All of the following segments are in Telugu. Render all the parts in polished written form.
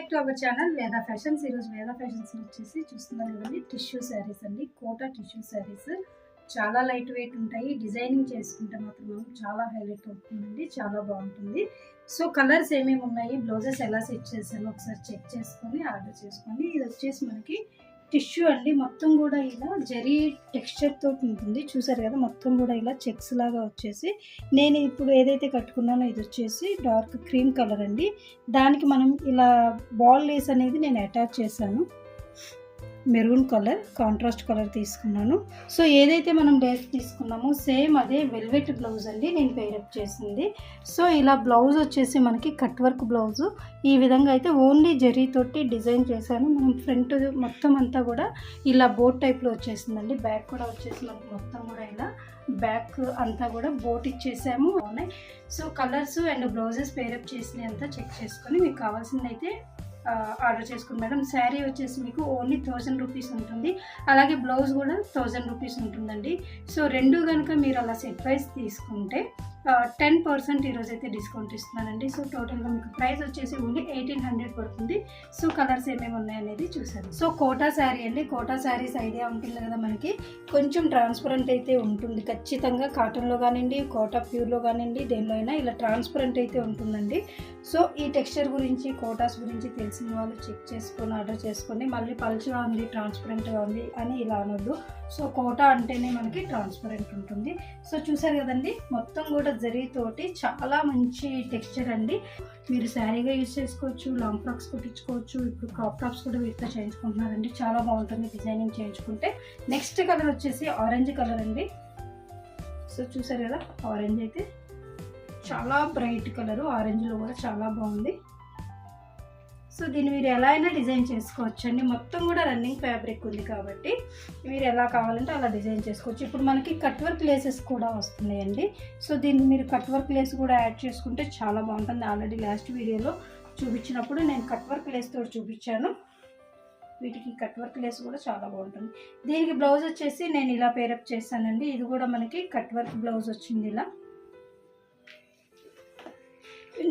Back to our channel Veda fashions. ఈరోజు వేదా ఫ్యాషన్స్ వచ్చేసి చూస్తున్నారు కదండి, టిష్యూ శారీస్ అండి. కోటా టిష్యూ శారీస్ చాలా లైట్ వెయిట్ ఉంటాయి. డిజైనింగ్ చేసుకుంటే మాత్రం చాలా హైలైట్ అవుతుందండి, చాలా బాగుంటుంది. సో కలర్స్ ఏమేమి ఉన్నాయి, బ్లౌజెస్ ఎలా సెట్ చేశాను ఒకసారి చెక్ చేసుకొని ఆర్డర్ చేసుకోండి. ఇది వచ్చేసి మనకి టిష్యూ అండి, మొత్తం కూడా ఇలా జరీ టెక్స్చర్ తోటి ఉంటుంది. చూసారు కదా, మొత్తం కూడా ఇలా చెక్స్ లాగా వచ్చేసి, నేను ఇప్పుడు ఏదైతే కట్టుకున్నానో ఇది వచ్చేసి డార్క్ క్రీమ్ కలర్ అండి. దానికి మనం ఇలా బాల్ లేస్ అనేది నేను అటాచ్ చేశాను. మెరూన్ కలర్ కాంట్రాస్ట్ కలర్ తీసుకున్నాను. సో ఏదైతే మనం లేస్ తీసుకున్నామో సేమ్ అదే వెల్వెట్ బ్లౌజ్ అండి నేను పేరప్ చేసింది. సో ఇలా బ్లౌజ్ వచ్చేసి మనకి కట్ వర్క్ బ్లౌజు ఈ విధంగా అయితే ఓన్లీ జరీతోటి డిజైన్ చేశాను. మనం ఫ్రంట్ మొత్తం అంతా కూడా ఇలా బోట్ టైప్లో వచ్చేసిందండి. బ్యాక్ కూడా వచ్చేసి మనకి మొత్తం కూడా ఇలా బ్యాక్ అంతా కూడా బోట్ ఇచ్చేసాము. ఉన్నాయి. So colours and blouses pair up చేసినవి అంతా చెక్ చేసుకొని మీకు కావాల్సింది అయితే ఆర్డర్ చేసుకుని మేడం. శారీ వచ్చేసి మీకు ఓన్లీ 1000 రూపీస్ ఉంటుంది. అలాగే బ్లౌజ్ కూడా 1000 రూపీస్ ఉంటుందండి. సో రెండు కనుక మీరు అలా సెట్ వైజ్ తీసుకుంటే 10% ఈరోజు అయితే డిస్కౌంట్ ఇస్తున్నానండి. సో టోటల్గా మీకు ప్రైస్ వచ్చేసి ఓన్లీ 1800 పడుతుంది. సో కలర్స్ ఏమేమి ఉన్నాయనేది చూసాను. సో కోటా శారీ అండి. కోటా శారీస్ ఐడియా ఉంటుంది కదా మనకి, కొంచెం ట్రాన్స్పరెంట్ అయితే ఉంటుంది ఖచ్చితంగా. కాటన్లో కానివ్వండి, కోటా ప్యూర్లో కానివ్వండి, దేనిలో అయినా ఇలా ట్రాన్స్పరెంట్ అయితే ఉంటుందండి. సో ఈ టెక్స్చర్ గురించి, కోటాస్ గురించి తెలిసిన వాళ్ళు చెక్ చేసుకొని ఆర్డర్ చేసుకోండి. మళ్ళీ పల్చగా ఉంది, ట్రాన్స్పరెంట్గా ఉంది అని ఇలా అనొద్దు. సో కోటా అంటేనే మనకి ట్రాన్స్పరెంట్ ఉంటుంది. సో చూసారు కదండి, మొత్తం కూడా జరీతోటి చాలా మంచి టెక్స్చర్ అండి. మీరు శారీగా యూజ్ చేసుకోవచ్చు, లాంగ్ ఫ్రాక్స్ కుట్టించుకోవచ్చు. ఇప్పుడు క్రాప్ టాప్స్ కూడా వీటితో చేయించుకుంటున్నారండి, చాలా బాగుంటుంది డిజైనింగ్ చేయించుకుంటే. నెక్స్ట్ కలర్ వచ్చేసి ఆరెంజ్ కలర్ అండి. సో చూసారు కదా, ఆరెంజ్ అయితే చాలా బ్రైట్ కలరు, ఆరెంజ్లో కూడా చాలా బాగుంది. సో దీన్ని మీరు ఎలా అయినా డిజైన్ చేసుకోవచ్చు అండి. మొత్తం కూడా రన్నింగ్ ఫ్యాబ్రిక్ ఉంది కాబట్టి మీరు ఎలా కావాలంటే అలా డిజైన్ చేసుకోవచ్చు. ఇప్పుడు మనకి కట్ వర్క్ లేసెస్ కూడా వస్తున్నాయండి. సో దీన్ని మీరు కట్ వర్క్ లేస్ కూడా యాడ్ చేసుకుంటే చాలా బాగుంటుంది. ఆల్రెడీ లాస్ట్ వీడియోలో చూపించినప్పుడు నేను కట్ వర్క్ లేస్ తోటి చూపించాను. వీటికి కట్ వర్క్ లేస్ కూడా చాలా బాగుంటుంది. దీనికి బ్లౌజ్ వచ్చేసి నేను ఇలా పేరప్ చేశానండి. ఇది కూడా మనకి కట్ వర్క్ బ్లౌజ్ వచ్చింది. ఇలా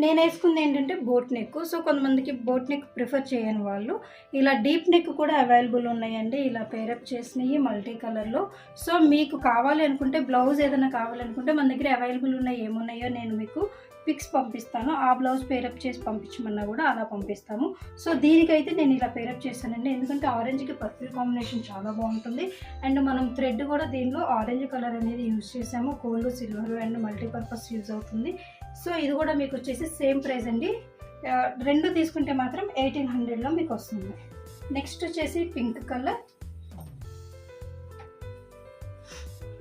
నేను వేసుకుంది ఏంటంటే బోట్ నెక్. సో కొంతమందికి బోట్ నెక్ ప్రిఫర్ చేయని వాళ్ళు ఇలా డీప్ నెక్ కూడా అవైలబుల్ ఉన్నాయండి, ఇలా పేరప్ చేసినవి మల్టీ కలర్లో. సో మీకు కావాలి అనుకుంటే, బ్లౌజ్ ఏదైనా కావాలనుకుంటే మన దగ్గర అవైలబుల్ ఉన్నాయి, ఏమున్నాయో నేను మీకు పిక్స్ పంపిస్తాను. ఆ బ్లౌజ్ పేరప్ చేసి పంపించమన్నా కూడా అలా పంపిస్తాము. సో దీనికైతే నేను ఇలా పేరప్ చేశానండి, ఎందుకంటే ఆరెంజ్కి పర్పుల్ కాంబినేషన్ చాలా బాగుంటుంది. అండ్ మనం థ్రెడ్ కూడా దీనిలో ఆరెంజ్ కలర్ అనేది యూజ్ చేసాము. Gold, silver and multipurpose use అవుతుంది. సో ఇది కూడా మీకు వచ్చేసి సేమ్ ప్రైస్ అండి. రెండు తీసుకుంటే మాత్రం 1800లో మీకు వస్తుంది. నెక్స్ట్ వచ్చేసి పింక్ కలర్,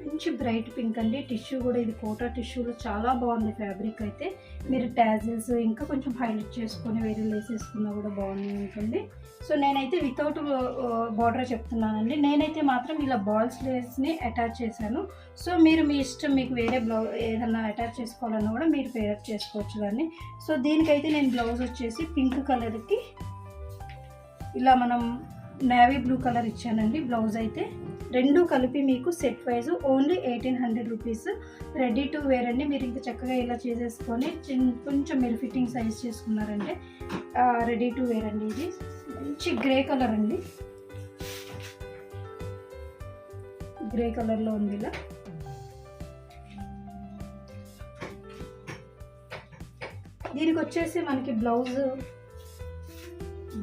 మంచి బ్రైట్ పింక్ అండి. టిష్యూ కూడా ఇది కోటా టిష్యూలో చాలా బాగుంది ఫ్యాబ్రిక్ అయితే. మీరు ట్యాజిల్స్ ఇంకా కొంచెం హైలైట్ చేసుకొని వేరే లేస్ వేసుకున్నా కూడా బాగుంది ఉంటుంది. సో నేనైతే వితౌట్ బార్డర్ చెప్తున్నానండి. నేనైతే మాత్రం ఇలా బాల్స్ లేస్ని అటాచ్ చేశాను. సో మీరు మీ ఇష్టం, మీకు వేరే బ్లౌజ్ ఏదన్నా అటాచ్ చేసుకోవాలన్నా కూడా మీరు పేరప్ చేసుకోవచ్చు దాన్ని. సో దీనికైతే నేను బ్లౌజ్ వచ్చేసి పింక్ కలర్కి ఇలా మనం నేవీ బ్లూ కలర్ ఇచ్చానండి. బ్లౌజ్ అయితే రెండు కలిపి మీకు set wise only 1800 rupees. Ready to wear అండి. మీరు ఇంకా చక్కగా ఇలా చేసేసుకొని కొంచెం మీరు ఫిట్టింగ్ సైజ్ చేసుకున్నారంటే రెడీ టు వేర్ అండి. ఇది మంచి గ్రే కలర్ అండి, గ్రే కలర్లో ఉంది. ఇలా దీనికి వచ్చేసి మనకి బ్లౌజ్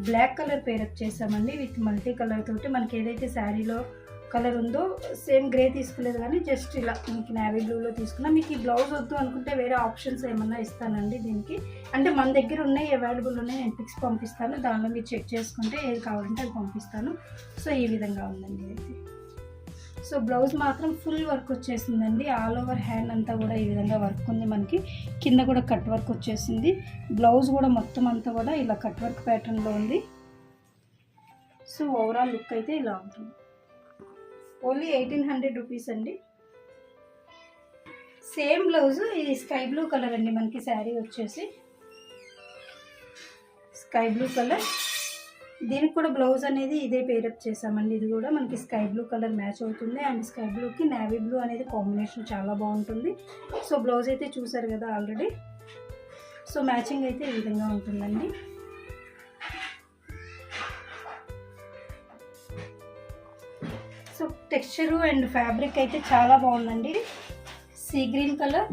బ్లాక్ కలర్ పేరప్ చేసామండి విత్ మల్టీ కలర్ తోటి. మనకి ఏదైతే శారీలో కలర్ ఉందో సేమ్ గ్రే తీసుకోలేదు, కానీ జస్ట్ ఇలా మీకు నేవీ బ్లూలో తీసుకున్నా. మీకు ఈ బ్లౌజ్ వద్దు అనుకుంటే వేరే ఆప్షన్స్ ఏమన్నా ఇస్తానండి దీనికి. అంటే మన దగ్గర ఉన్నాయి, అవైలబుల్ ఉన్నాయి, నేను పిక్స్ పంపిస్తాను. దానిలో మీరు చెక్ చేసుకుంటే ఏది కావాలంటే అది పంపిస్తాను. సో ఈ విధంగా ఉందండి అయితే. సో బ్లౌజ్ మాత్రం ఫుల్ వర్క్ వచ్చేసిందండి. ఆల్ ఓవర్ హ్యాండ్ అంతా కూడా ఈ విధంగా వర్క్ ఉంది. మనకి కింద కూడా కట్ వర్క్ వచ్చేసింది. బ్లౌజ్ కూడా మొత్తం అంతా కూడా ఇలా కట్ వర్క్ ప్యాటర్న్లో ఉంది. సో ఓవరాల్ లుక్ అయితే ఇలా ఉంటుంది. ఓన్లీ 1800 రూపీస్ అండి. సేమ్ బ్లౌజ్, ఇది స్కై బ్లూ కలర్ అండి. మనకి శారీ వచ్చేసి స్కై బ్లూ కలర్. దీనికి కూడా బ్లౌజ్ అనేది ఇదే పేరప్ చేసామండి. ఇది కూడా మనకి స్కై బ్లూ కలర్ మ్యాచ్ అవుతుంది. అండ్ స్కై బ్లూకి నేవీ బ్లూ అనేది కాంబినేషన్ చాలా బాగుంటుంది. సో బ్లౌజ్ అయితే చూసారు కదా ఆల్రెడీ. సో మ్యాచింగ్ అయితే ఈ విధంగా ఉంటుందండి. టెక్స్చరు అండ్ ఫ్యాబ్రిక్ అయితే చాలా బాగుందండి. సీ గ్రీన్ కలర్,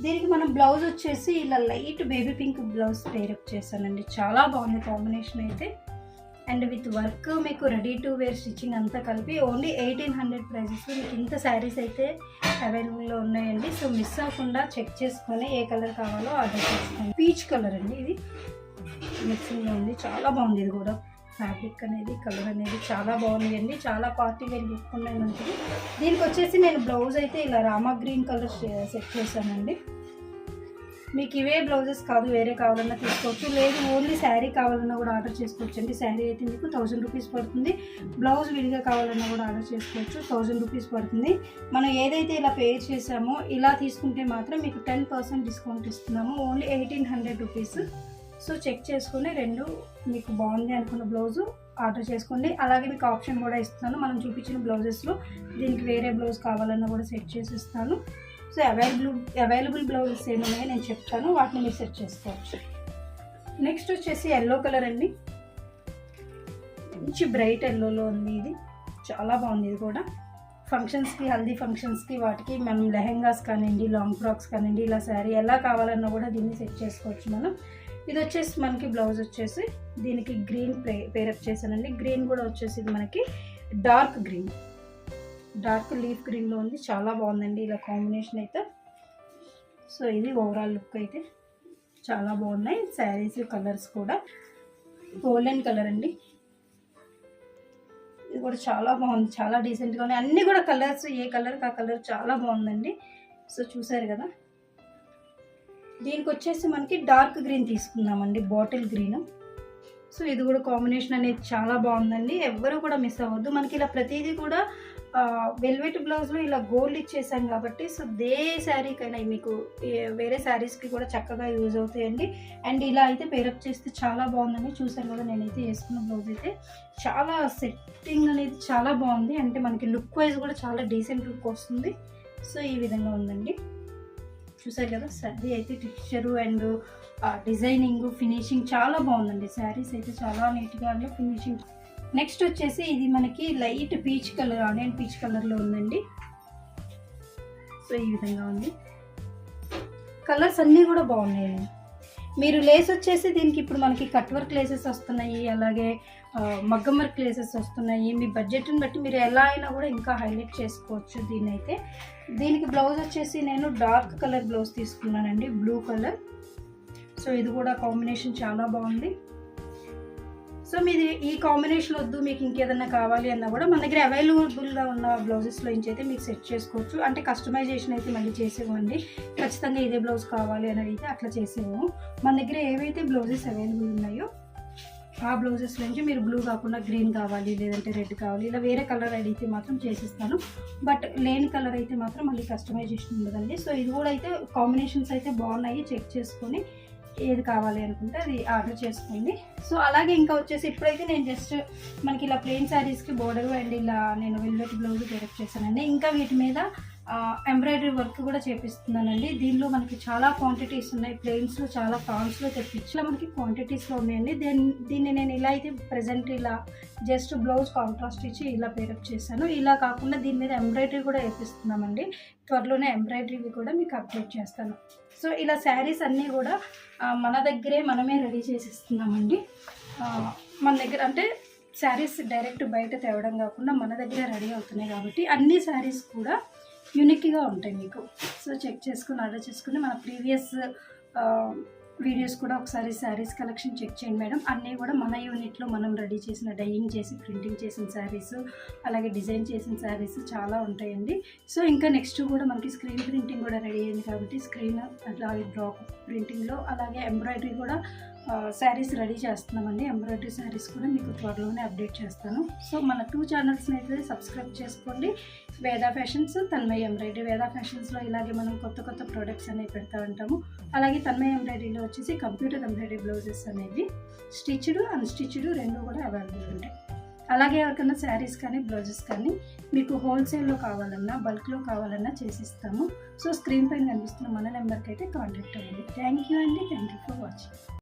దీనికి మనం బ్లౌజ్ వచ్చేసి ఇలా light baby pink blouse pair up చేశానండి. చాలా బాగుంది కాంబినేషన్ అయితే. అండ్ విత్ వర్క్ మీకు రెడీ టు వేర్ స్టిచ్చింగ్ అంతా కలిపి ఓన్లీ 1800 ప్రైజెస్. మీకు ఇంత శారీస్ అయితే అవైలబుల్లో ఉన్నాయండి. సో మిస్ అవ్వకుండా చెక్ చేసుకొని ఏ కలర్ కావాలో ఆర్డర్ చేసుకోండి. పీచ్ కలర్ అండి, ఇది మిక్సింగ్లో ఉంది. చాలా బాగుంది. ఇది కూడా ఫ్యాబ్రిక్ అనేది, కలర్ అనేది చాలా బాగుంది అండి. చాలా పార్టీ వేర్ లుక్ ఉన్నాయి మనకి. దీనికి వచ్చేసి నేను బ్లౌజ్ అయితే ఇలా రామా గ్రీన్ కలర్ సెట్ చేశానండి. మీకు ఇవే బ్లౌజెస్ కాదు, వేరే కావాలన్నా తీసుకోవచ్చు. లేదు ఓన్లీ శారీ కావాలన్నా కూడా ఆర్డర్ చేసుకోవచ్చు అండి. శారీ అయితే మీకు 1000 రూపీస్ పడుతుంది. బ్లౌజ్ విడిగా కావాలన్నా కూడా ఆర్డర్ చేసుకోవచ్చు. 1000 రూపీస్ పడుతుంది. మనం ఏదైతే ఇలా పే చేసామో ఇలా తీసుకుంటే మాత్రం మీకు 10% డిస్కౌంట్ ఇస్తున్నాము. Only 1800 rupees. సో చెక్ చేసుకుని రెండు మీకు బాగుంది అనుకున్న బ్లౌజు ఆర్డర్ చేసుకోండి. అలాగే మీకు ఆప్షన్ కూడా ఇస్తున్నాను. మనం చూపించిన బ్లౌజెస్లో దీనికి వేరే బ్లౌజ్ కావాలన్నా కూడా సెట్ చేసి ఇస్తాను. సో అవైలబుల్ బ్లౌజెస్ ఏమున్నాయో నేను చెప్తాను, వాటిని మీరు సెట్ చేసుకోవచ్చు. నెక్స్ట్ వచ్చేసి ఎల్లో కలర్ అండి. మంచి బ్రైట్ ఎల్లోలో ఉంది. ఇది చాలా బాగుంది. ఇది కూడా ఫంక్షన్స్కి, హల్దీ ఫంక్షన్స్కి వాటికి మనం లెహెంగాస్ కానివ్వండి, లాంగ్ ఫ్రాక్స్ కానివ్వండి, ఇలా శారీ ఎలా కావాలన్నా కూడా దీన్ని సెట్ చేసుకోవచ్చు మనం. ఇది వచ్చేసి మనకి బ్లౌజ్ వచ్చేసి దీనికి గ్రీన్ పేరప్ చేశానండి. గ్రీన్ కూడా వచ్చేసి ఇది మనకి డార్క్ గ్రీన్, డార్క్ లీఫ్ గ్రీన్లో ఉంది. చాలా బాగుందండి ఇలా కాంబినేషన్ అయితే. సో ఇది ఓవరాల్ లుక్ అయితే చాలా బాగున్నాయి. శారీస్ కలర్స్ కూడా గోల్డెన్ కలర్ అండి. ఇది కూడా చాలా బాగుంది, చాలా డీసెంట్గా ఉన్నాయి. అన్నీ కూడా కలర్స్ ఏ కలర్కి ఆ కలర్ చాలా బాగుందండి. సో చూసారు కదా. దీనికి వచ్చేసి మనకి డార్క్ గ్రీన్ తీసుకుందామండి, బాటిల్ గ్రీన్. సో ఇది కూడా కాంబినేషన్ అనేది చాలా బాగుందండి. ఎవ్వరూ కూడా మిస్ అవ్వద్దు. మనకి ఇలా ప్రతిదీ కూడా వెల్వెట్ బ్లౌజ్లో ఇలా గోల్డ్ ఇచ్చేసాం కాబట్టి సో దే శారీకైనా మీకు వేరే శారీస్కి కూడా చక్కగా యూజ్ అవుతాయండి. అండ్ ఇలా అయితే పేరప్ చేస్తే చాలా బాగుందండి. చూసాను కదా, నేనైతే వేసుకున్న బ్లౌజ్ అయితే చాలా సెట్టింగ్ అనేది చాలా బాగుంది. అంటే మనకి లుక్ వైజ్ కూడా చాలా డీసెంట్ లుక్ వస్తుంది. సో ఈ విధంగా ఉందండి. చూసారు కదా, శారీ అయితే టెక్స్చరు అండ్ డిజైనింగ్, ఫినిషింగ్ చాలా బాగుందండి. శారీస్ అయితే చాలా నీట్గా అండి ఫినిషింగ్. నెక్స్ట్ వచ్చేసి ఇది మనకి light peach colour, onion peach కలర్లో ఉందండి. సో ఈ విధంగా ఉంది. కలర్స్ అన్నీ కూడా బాగున్నాయండి. మీరు లేస్ వచ్చేసి దీనికి ఇప్పుడు మనకి కట్ వర్క్ లేసెస్ వస్తున్నాయి, అలాగే మగ్గం వర్క్ లేసెస్ వస్తున్నాయి. మీ బడ్జెట్ని బట్టి మీరు ఎలా అయినా కూడా ఇంకా హైలైట్ చేసుకోవచ్చు దీన్ని అయితే. దీనికి బ్లౌజ్ వచ్చేసి నేను డార్క్ కలర్ బ్లౌజ్ తీసుకున్నానండి, బ్లూ కలర్. సో ఇది కూడా కాంబినేషన్ చాలా బాగుంది. సో మీది ఈ కాంబినేషన్ వద్దు, మీకు ఇంకేదన్నా కావాలి అన్నా కూడా మన దగ్గర అవైలబుల్గా ఉన్న బ్లౌజెస్లో నుంచి అయితే మీకు సెట్ చేసుకోవచ్చు. అంటే కస్టమైజేషన్ అయితే మళ్ళీ చేసేవ్వండి. ఖచ్చితంగా ఇదే బ్లౌజ్ కావాలి అని అడిగితే అట్లా చేసేవు. మన దగ్గర ఏవైతే బ్లౌజెస్ అవైలబుల్ ఉన్నాయో ఆ బ్లౌజెస్ నుంచి మీరు బ్లూ కాకుండా గ్రీన్ కావాలి, లేదంటే రెడ్ కావాలి, ఇలా వేరే కలర్ అడిగితే మాత్రం చేసిస్తాను. బట్ లేని కలర్ అయితే మాత్రం మళ్ళీ కస్టమైజేషన్ ఉండదండి. సో ఇది కూడా అయితే కాంబినేషన్స్ అయితే బాగున్నాయి. చెక్ చేసుకొని ఏది కావాలి అనుకుంటే అది ఆర్డర్ చేసుకోండి. సో అలాగే ఇంకా వచ్చేసి ఇప్పుడైతే నేను జస్ట్ మనకి ఇలా ప్లెయిన్ శారీస్కి బోర్డర్ అండ్ ఇలా నేను వెల్వెట్ బ్లౌజ్ డైరెక్ట్ చేశానండి. ఇంకా వీటి మీద ఎంబ్రాయిడరీ వర్క్ కూడా చేపిస్తున్నానండి. దీనిలో మనకి చాలా క్వాంటిటీస్ ఉన్నాయి. ప్లెయిన్స్లో చాలా ఫ్రాన్స్లో తెప్పించి మనకి క్వాంటిటీస్లో ఉన్నాయండి. దీన్ని నేను ఇలా అయితే ప్రజెంట్ ఇలా జస్ట్ బ్లౌజ్ కాంట్రాస్ట్ ఇచ్చి ఇలా పేరప్ చేశాను. ఇలా కాకుండా దీని మీద ఎంబ్రాయిడరీ కూడా వేపిస్తున్నామండి. త్వరలోనే ఎంబ్రాయిడరీ కూడా మీకు అప్డేట్ చేస్తాను. సో ఇలా శారీస్ అన్నీ కూడా మన దగ్గరే మనమే రెడీ చేసి ఇస్తున్నామండి. మన దగ్గర అంటే శారీస్ డైరెక్ట్ బయట తేవడం కాకుండా మన దగ్గర రెడీ అవుతున్నాయి కాబట్టి అన్ని శారీస్ కూడా యూనిక్గా ఉంటాయి మీకు. సో చెక్ చేసుకుని ఆర్డర్ చేసుకుని మన ప్రీవియస్ వీడియోస్ కూడా ఒకసారి శారీస్ కలెక్షన్ చెక్ చేయండి మేడం. అన్నీ కూడా మన యూనిట్లో మనం రెడీ చేసిన, డైయింగ్ చేసి ప్రింటింగ్ చేసిన శారీస్, అలాగే డిజైన్ చేసిన శారీస్ చాలా ఉంటాయండి. సో ఇంకా నెక్స్ట్ కూడా మనకి స్క్రీన్ ప్రింటింగ్ కూడా రెడీ అయింది కాబట్టి స్క్రీన్ అలాగే డ్రాప్ ప్రింటింగ్లో అలాగే ఎంబ్రాయిడరీ కూడా శారీస్ రెడీ చేస్తున్నామండి. ఎంబ్రాయిడరీ శారీస్ కూడా మీకు త్వరలోనే అప్డేట్ చేస్తాను. సో మన 2 ఛానల్స్ని అయితే సబ్స్క్రైబ్ చేసుకోండి. వేదా ఫ్యాషన్స్, తన్మయ ఎంబ్రాయిడరీ. వేదా ఫ్యాషన్స్లో ఇలాగే మనం కొత్త ప్రోడక్ట్స్ అనేవి పెడతా ఉంటాము. అలాగే తన్మయ ఎంబ్రాయిడరీలో వచ్చేసి కంప్యూటర్ ఎంబ్రాయిడరీ బ్లౌజెస్ అనేవి స్టిచ్డ్, అన్స్టిచ్డ్ రెండు కూడా అవైలబుల్ ఉంటాయి. అలాగే ఎవరికైనా శారీస్ కానీ బ్లౌజెస్ కానీ మీకు హోల్సేల్లో కావాలన్నా బల్క్లో కావాలన్నా చేసిస్తాము. సో స్క్రీన్ పైన కనిపిస్తున్న మన నెంబర్కి అయితే కాంటాక్ట్ అవ్వండి. థ్యాంక్ యూ అండి. Thank you for watching.